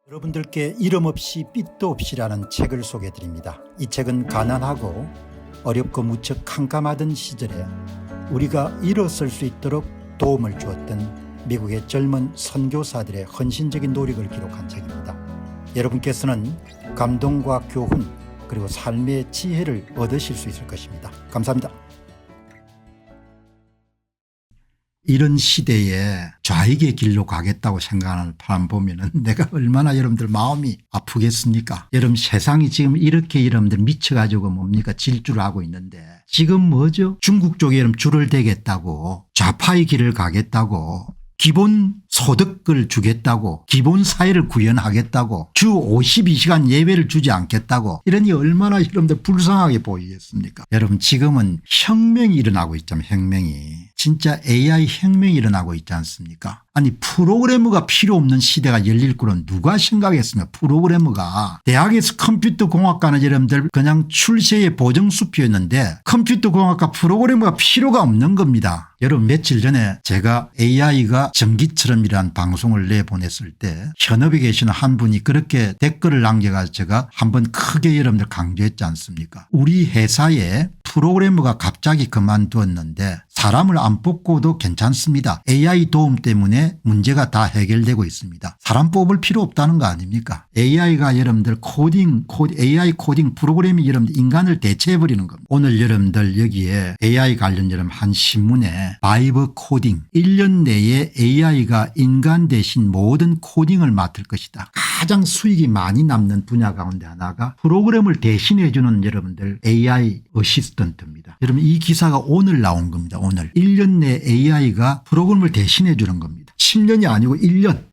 여러분들께 이름 없이 빛도 없이라는 책을 소개해 드립니다. 이 책은 가난하고 어렵고 무척 캄캄하던 시절에 우리가 일어설 수 있도록 도움을 주었던 미국의 젊은 선교사들의 헌신적인 노력을 기록한 책입니다. 여러분께서는 감동과 교훈 그리고 삶의 지혜를 얻으실 수 있을 것입니다. 감사합니다. 이런 시대에 좌익의 길로 가겠다고 생각하는 사람 보면은 내가 얼마나 여러분들 마음이 아프겠습니까? 여러분 세상이 지금 이렇게 여러분들 미쳐가지고 뭡니까 질주를 하고 있는데 지금 뭐죠? 중국 쪽에 여러분 줄을 대겠다고 좌파의 길을 가겠다고 기본 소득을 주겠다고 기본 사회를 구현하겠다고 주 52시간 예배를 주지 않겠다고 이러니 얼마나 여러분들 불쌍하게 보이겠습니까? 여러분 지금은 혁명이 일어나고 있잖아요. 혁명이. 진짜 AI 혁명이 일어나고 있지 않습니까? 아니 프로그래머가 필요 없는 시대가 열릴 거는 누가 생각했습니까? 프로그래머가 대학에서 컴퓨터 공학과는 여러분들 그냥 출세의 보정수표였는데 컴퓨터 공학과 프로그래머가 필요가 없는 겁니다. 여러분 며칠 전에 제가 AI가 전기처럼이라는 방송을 내보냈을 때 현업에 계시는 한 분이 그렇게 댓글을 남겨가지고 제가 한번 크게 여러분들 강조했지 않습니까? 우리 회사에 프로그래머가 갑자기 그만두었는데 사람을 안 뽑고도 괜찮습니다. AI 도움 때문에 문제가 다 해결되고 있습니다. 사람 뽑을 필요 없다는 거 아닙니까? AI가 여러분들 AI 코딩 프로그램이 여러분들 인간을 대체해버리는 겁니다. 오늘 여러분들 여기에 AI 관련 여러분 한 신문에 바이브 코딩 1년 내에 AI가 인간 대신 모든 코딩을 맡을 것이다. 가장 수익이 많이 남는 분야 가운데 하나가 프로그램을 대신해 주는 여러분들 AI 어시스턴트입니다. 여러분 이 기사가 오늘 나온 겁니다. 오늘 1년 내 AI가 프로그램을 대신해 주는 겁니다. 10년이 아니고 1년.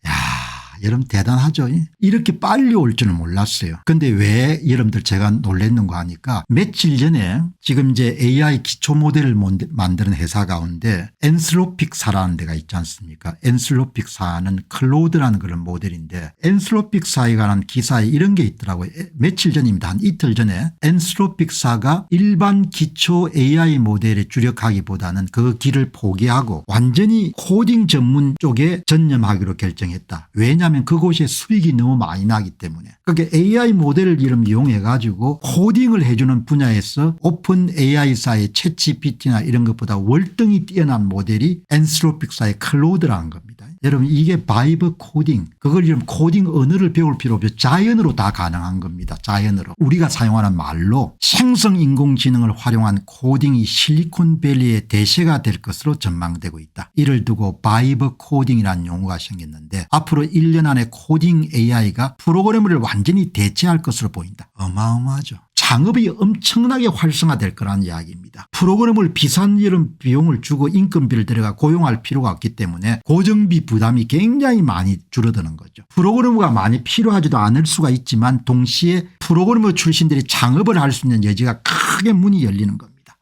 여러분 대단하죠. 이렇게 빨리 올 줄은 몰랐어요. 근데 왜 여러분들 제가 놀랬는가 하니까 며칠 전에 지금 이제 AI 기초 모델을 만드는 회사 가운데 엔슬로픽사라는 데가 있지 않습니까? 엔슬로픽사는 클로드라는 그런 모델인데 엔슬로픽사에 관한 기사에 이런 게 있더라고요. 며칠 전입니다. 한 이틀 전에 엔슬로픽사가 일반 기초 AI 모델에 주력하기보다는 그 길을 포기하고 완전히 코딩 전문 쪽에 전념하기로 결정했다. 왜냐하면 그곳에 수익이 너무 많이 나기 때문에. 그러니까 AI 모델을 이용해 가지고 코딩을 해주는 분야에서 오픈 AI사의 챗GPT나 이런 것보다 월등히 뛰어난 모델이 엔슬로픽사의 클로드라는 겁니다. 여러분 이게 바이브 코딩 그걸 이런 코딩 언어를 배울 필요 없죠. 자연어로 다 가능한 겁니다. 자연어로. 우리가 사용하는 말로 생성 인공지능을 활용한 코딩이 실리콘밸리의 대세가 될 것으로 전망되고 있다. 이를 두고 바이브 코딩이라는 용어가 생겼는데 앞으로 1년 안에 코딩 AI가 프로그래머를 완전히 대체할 것으로 보인다. 어마어마하죠. 창업이 엄청나게 활성화될 거라는 이야기입니다. 프로그램을 비싼 이런 비용을 주고 인건비를 들여가 고용할 필요가 없기 때문에 고정비 부담이 굉장히 많이 줄어드는 거죠. 프로그래머가 많이 필요하지도 않을 수가 있지만 동시에 프로그래머 출신들이 창업을 할 수 있는 여지가 크게 문이 열리는 겁니다.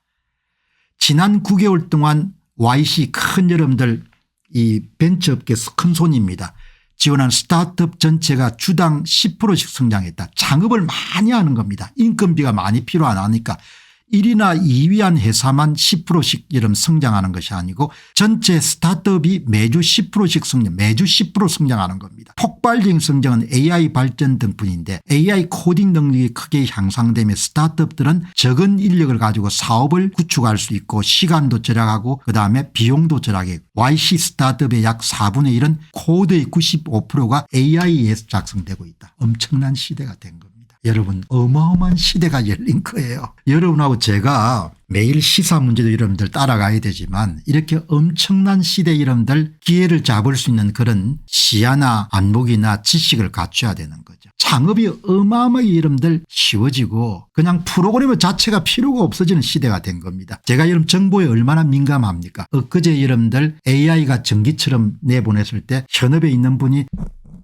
지난 9개월 동안 YC 큰 여러분들 이 벤처업계 큰 손입니다. 지원한 스타트업 전체가 주당 10%씩 성장했다. 창업을 많이 하는 겁니다. 인건비가 많이 필요 안 하니까 1위나 2위한 회사만 10%씩 이런 성장하는 것이 아니고 전체 스타트업이 매주 10%씩 매주 10% 성장하는 겁니다. 폭발적인 성장은 AI 발전 등뿐인데 AI 코딩 능력이 크게 향상되며 스타트업들은 적은 인력을 가지고 사업을 구축할 수 있고 시간도 절약하고 그다음에 비용도 절약해 YC 스타트업의 약 4분의 1은 코드의 95%가 AI에서 작성되고 있다. 엄청난 시대가 된 겁니다. 여러분 어마어마한 시대가 열린 거예요. 여러분하고 제가 매일 시사 문제도 여러분들 따라가야 되지만 이렇게 엄청난 시대 여러분들 기회를 잡을 수 있는 그런 시야나 안목이나 지식을 갖춰야 되는 거죠. 창업이 어마어마하게 여러분들 쉬워지고 그냥 프로그래머 자체가 필요가 없어지는 시대가 된 겁니다. 제가 여러분 정보에 얼마나 민감합니까? 엊그제 여러분들 AI가 전기처럼 내보냈을 때 현업에 있는 분이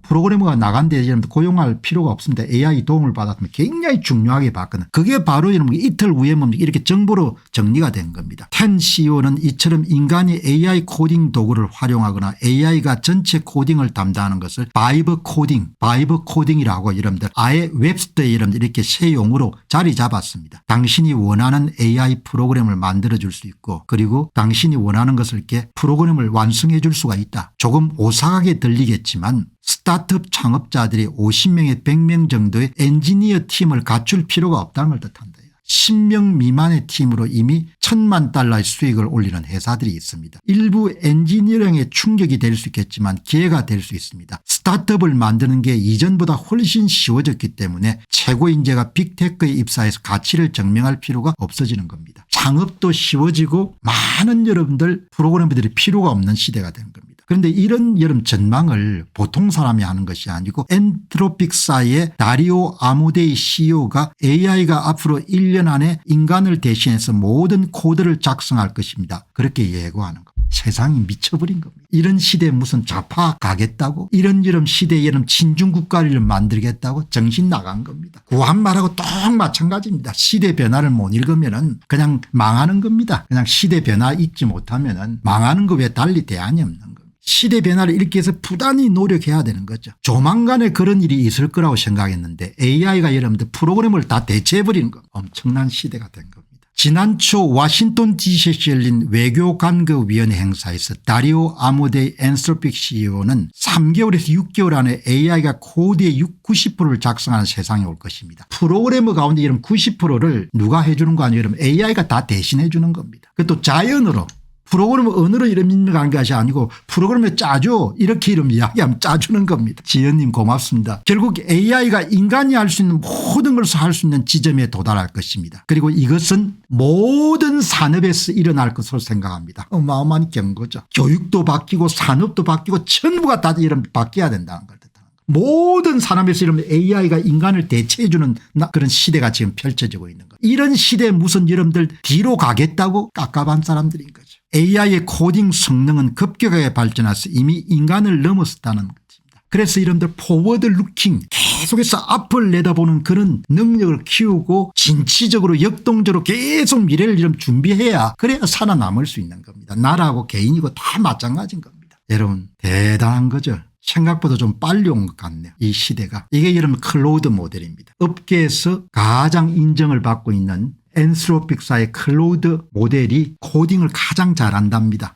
프로그래머가 나간데 고용할 필요가 없습니다. AI 도움을 받았으면 굉장히 중요하게 봤거든요. 그게 바로 이틀 후에 이렇게 정보로 정리가 된 겁니다. 텐 CEO는 이처럼 인간이 AI 코딩 도구를 활용하거나 AI가 전체 코딩을 담당하는 것을 바이브 코딩이라고 여러분들 아예 웹스터에 여러분들 이렇게 새 용어로 자리 잡았습니다. 당신이 원하는 AI 프로그램을 만들어 줄 수 있고 그리고 당신이 원하는 것을 이렇게 프로그램을 완성해 줄 수가 있다. 조금 오싹하게 들리겠지만 스타트업 창업자들이 50명에 100명 정도의 엔지니어 팀을 갖출 필요가 없다는 걸 뜻한다. 10명 미만의 팀으로 이미 $10,000,000의 수익을 올리는 회사들이 있습니다. 일부 엔지니어링에 충격이 될 수 있겠지만 기회가 될 수 있습니다. 스타트업을 만드는 게 이전보다 훨씬 쉬워졌기 때문에 최고 인재가 빅테크에 입사해서 가치를 증명할 필요가 없어지는 겁니다. 창업도 쉬워지고 많은 여러분들 프로그래머들이 필요가 없는 시대가 된 겁니다. 그런데 이런 여름 전망을 보통 사람이 하는 것이 아니고 엔트로픽사의 다리오 아모데이 CEO가 AI가 앞으로 1년 안에 인간을 대신해서 모든 코드를 작성할 것입니다. 그렇게 예고하는 겁니다. 세상이 미쳐버린 겁니다. 이런 시대에 무슨 좌파 가겠다고, 이런 시대에 이런 친중국가를 만들겠다고 정신 나간 겁니다. 구한말하고 똑 마찬가지입니다. 시대 변화를 못 읽으면 그냥 망하는 겁니다. 그냥 시대 변화 읽지 못하면 망하는 거 외에 달리 대안이 없는 겁니다. 시대 변화를 읽기 위해서 부단히 노력해야 되는 거죠. 조만간에 그런 일이 있을 거라고 생각했는데 AI가 여러분들 프로그램을 다 대체해버리는 거, 엄청난 시대가 된 겁니다. 지난 초 워싱턴 DC에서 열린 외교관계위원회 행사에서 다리오 아모데이 엔트로픽 CEO는 3개월에서 6개월 안에 AI가 코드의 90%를 작성하는 세상이 올 것입니다. 프로그래머 가운데 이런 90%를 누가 해주는 거 아니에요? AI가 다 대신해 주는 겁니다. 그것도 자연어로. 프로그래머 언어로 이름 입력한 것이 아니고 프로그램에 짜줘 이렇게 이름 이야기하면 짜주는 겁니다. 지연님 고맙습니다. 결국 AI가 인간이 할 수 있는 모든 것을 할 수 있는 지점에 도달할 것입니다. 그리고 이것은 모든 산업에서 일어날 것으로 생각합니다. 어마어마한 경고죠. 교육도 바뀌고 산업도 바뀌고 전부가 다 이런 바뀌어야 된다는 걸 뜻하는 거예요. 모든 산업에서 이런 AI가 인간을 대체해 주는 그런 시대가 지금 펼쳐지고 있는 거예요. 이런 시대에 무슨 여러분들 뒤로 가겠다고 깝깝한 사람들인 거죠. AI의 코딩 성능은 급격하게 발전해서 이미 인간을 넘어섰다는 것입니다. 그래서 여러분들 포워드 루킹 계속해서 앞을 내다보는 그런 능력을 키우고 진취적으로 역동적으로 계속 미래를 좀 준비해야 그래야 살아남을 수 있는 겁니다. 나라하고 개인이고 다 마찬가지인 겁니다. 여러분 대단한 거죠. 생각보다 좀 빨리 온 것 같네요. 이 시대가. 이게 여러분 클로우드 모델입니다. 업계에서 가장 인정을 받고 있는 엔트로픽사의 클로우드 모델이 코딩을 가장 잘한답니다.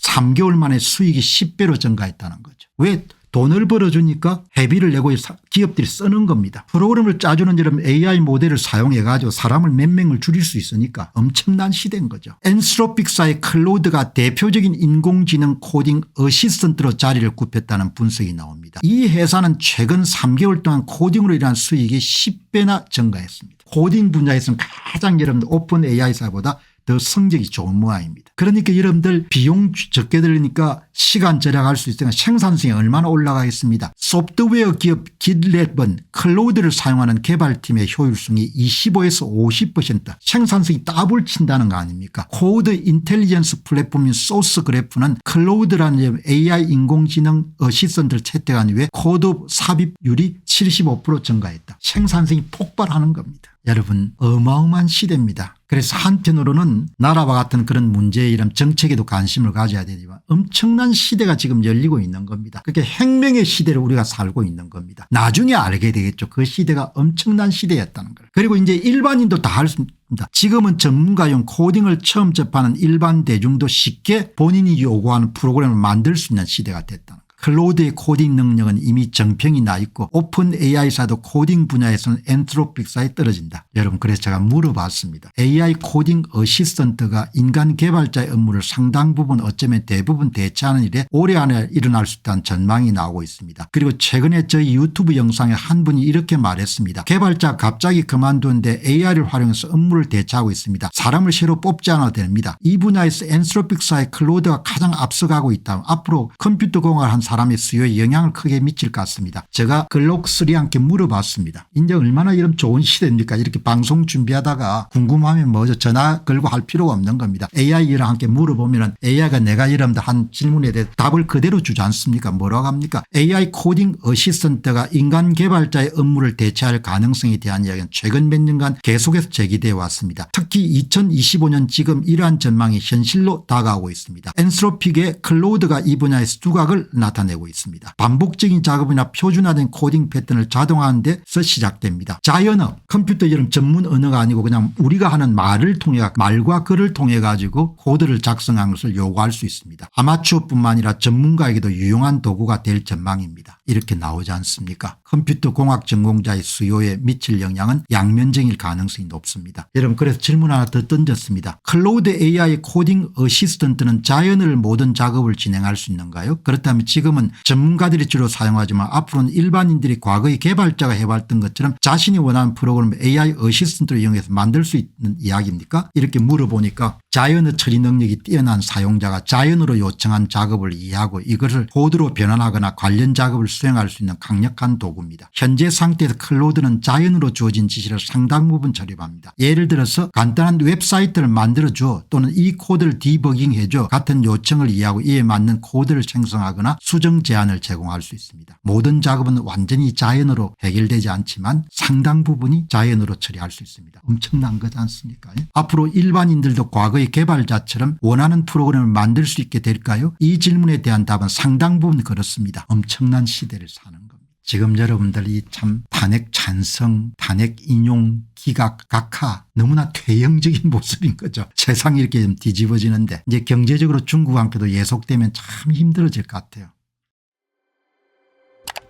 3개월 만에 수익이 10배로 증가했다는 거죠. 왜? 돈을 벌어주니까 회비를 내고 기업들이 쓰는 겁니다. 프로그램을 짜주는 이런 AI 모델을 사용해 가지고 사람을 몇 명을 줄일 수 있으니까 엄청난 시대인 거죠. 엔트로픽사의 클로우드가 대표적인 인공지능 코딩 어시스턴트로 자리를 굽혔다는 분석이 나옵니다. 이 회사는 최근 3개월 동안 코딩으로 일한 수익이 10배나 증가했습니다. 코딩 분야에서는 가장 여러분들 오픈 AI사보다 더 성적이 좋은 모양입니다. 그러니까 여러분들 비용 적게 들으니까 시간 절약할 수 있으니까 생산성이 얼마나 올라가겠습니다. 소프트웨어 기업 깃랩은 클로우드를 사용하는 개발팀의 효율성이 25에서 50% 생산성이 더블 친다는 거 아닙니까? 코드 인텔리전스 플랫폼인 소스 그래프는 클로우드라는 AI 인공지능 어시스턴트를 채택한 이후에 코드 삽입률이 75% 증가했다. 생산성이 폭발하는 겁니다. 여러분 어마어마한 시대입니다. 그래서 한편으로는 나라와 같은 그런 문제에 이런 정책에도 관심을 가져야 되지만 엄청난 시대가 지금 열리고 있는 겁니다. 그렇게 혁명의 시대를 우리가 살고 있는 겁니다. 나중에 알게 되겠죠. 그 시대가 엄청난 시대였다는 걸. 그리고 이제 일반인도 다 할 수 있습니다. 지금은 전문가용 코딩을 처음 접하는 일반 대중도 쉽게 본인이 요구하는 프로그램을 만들 수 있는 시대가 됐다는 거예요. 클로우드의 코딩 능력은 이미 정평이 나 있고 오픈 AI사도 코딩 분야에서는 엔트로픽사에 떨어진다. 여러분 그래서 제가 물어봤습니다. AI 코딩 어시스턴트가 인간 개발자의 업무를 상당 부분 어쩌면 대부분 대체하는 일에 올해 안에 일어날 수 있다는 전망이 나오고 있습니다. 그리고 최근에 저희 유튜브 영상에 한 분이 이렇게 말했습니다. 개발자 갑자기 그만두는데 AI를 활용해서 업무를 대체하고 있습니다. 사람을 새로 뽑지 않아도 됩니다. 이 분야에서 엔트로픽사의 클로우드가 가장 앞서가고 있다. 앞으로 컴퓨터 공학을 한 사람의 수요에 영향을 크게 미칠 것 같습니다. 제가 글록3한테 물어봤습니다. 이제 얼마나 이런 좋은 시대입니까? 이렇게 방송 준비하다가 궁금하면 뭐죠? 전화 걸고 할 필요가 없는 겁니다. AI랑 함께 물어보면 AI가 내가 여러분들 한 질문에 대해 답을 그대로 주지 않습니까? 뭐라고 합니까? AI 코딩 어시스턴트가 인간 개발자의 업무를 대체할 가능성에 대한 이야기는 최근 몇 년간 계속해서 제기되어 왔습니다. 특히 2025년 지금 이러한 전망이 현실로 다가오고 있습니다. 엔트로픽의 클로우드가 이 분야에서 두각을 나타내고 있습니다. 반복적인 작업이나 표준화된 코딩 패턴을 자동화하는 데서 시작됩니다. 자연어, 컴퓨터 이런 전문 언어가 아니고 그냥 우리가 하는 말을 통해 말과 글을 통해 가지고 코드를 작성하는 것을 요구할 수 있습니다. 아마추어뿐만 아니라 전문가에게도 유용한 도구가 될 전망입니다. 이렇게 나오지 않습니까? 컴퓨터 공학 전공자의 수요에 미칠 영향은 양면적일 가능성이 높습니다. 여러분 그래서 질문 하나 더 던졌습니다. 클로우드 AI 코딩 어시스턴트는 자연을 모든 작업을 진행할 수 있는가요? 그렇다면 지금은 전문가들이 주로 사용하지만 앞으로는 일반인들이 과거의 개발자가 해봤던 것처럼 자신이 원하는 프로그램을 AI 어시스턴트를 이용해서 만들 수 있는 이야기입니까? 이렇게 물어보니까 자연어 처리 능력이 뛰어난 사용자가 자연어로 요청한 작업을 이해하고 이것을 코드로 변환하거나 관련 작업을 수행할 수 있는 강력한 도구입니다. 현재 상태에서 클로우드는 자연어로 주어진 지시를 상당 부분 처리합니다. 예를 들어서 간단한 웹사이트를 만들어줘 또는 이 코드를 디버깅해줘 같은 요청을 이해하고 이에 맞는 코드를 생성하거나 수정 제안을 제공할 수 있습니다. 모든 작업은 완전히 자연어로 해결되지 않지만 상당 부분이 자연어로 처리할 수 있습니다. 엄청난 거지 않습니까? 앞으로 일반인들도 과거의 개발자처럼 원하는 프로그램을 만들 수 있게 될까요? 이 질문에 대한 답은 상당 부분 그렇습니다. 엄청난 시대를 사는 겁니다. 지금 여러분들이 참 탄핵 찬성, 탄핵 인용, 기각, 각하 너무나 퇴행적인 모습인 거죠. 세상이 이렇게 좀 뒤집어지는데 이제 경제적으로 중국 함께도 예속되면 참 힘들어질 것 같아요.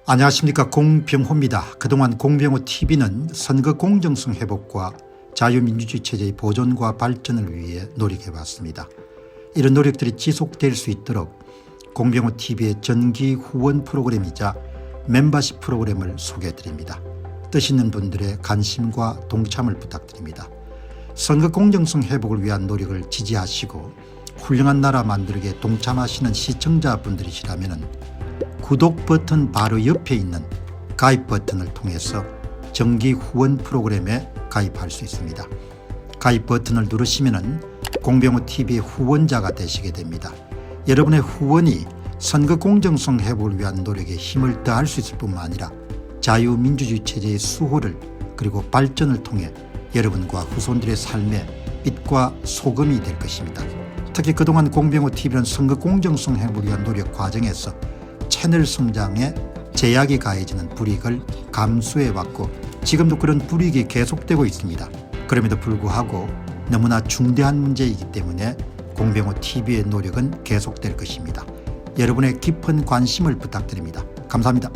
안녕하십니까, 공병호입니다. 그동안 공병호 TV는 선거 공정성 회복과 자유민주주의 체제의 보존과 발전을 위해 노력해왔습니다. 이런 노력들이 지속될 수 있도록 공병호 TV의 정기 후원 프로그램이자 멤버십 프로그램을 소개해드립니다. 뜻 있는 분들의 관심과 동참을 부탁드립니다. 선거 공정성 회복을 위한 노력을 지지하시고 훌륭한 나라 만들기에 동참하시는 시청자분들이시라면 구독 버튼 바로 옆에 있는 가입 버튼을 통해서 정기 후원 프로그램에 가입할 수 있습니다. 가입 버튼을 누르시면 공병호 TV의 후원자가 되시게 됩니다. 여러분의 후원이 선거 공정성 회복을 위한 노력에 힘을 더할 수 있을 뿐만 아니라 자유민주주의 체제의 수호를 그리고 발전을 통해 여러분과 후손들의 삶에 빛과 소금이 될 것입니다. 특히 그동안 공병호 TV는 선거 공정성 회복을 위한 노력 과정에서 채널 성장에 제약이 가해지는 불이익을 감수해왔고 지금도 그런 불이익이 계속되고 있습니다. 그럼에도 불구하고 너무나 중대한 문제이기 때문에 공병호 TV의 노력은 계속될 것입니다. 여러분의 깊은 관심을 부탁드립니다. 감사합니다.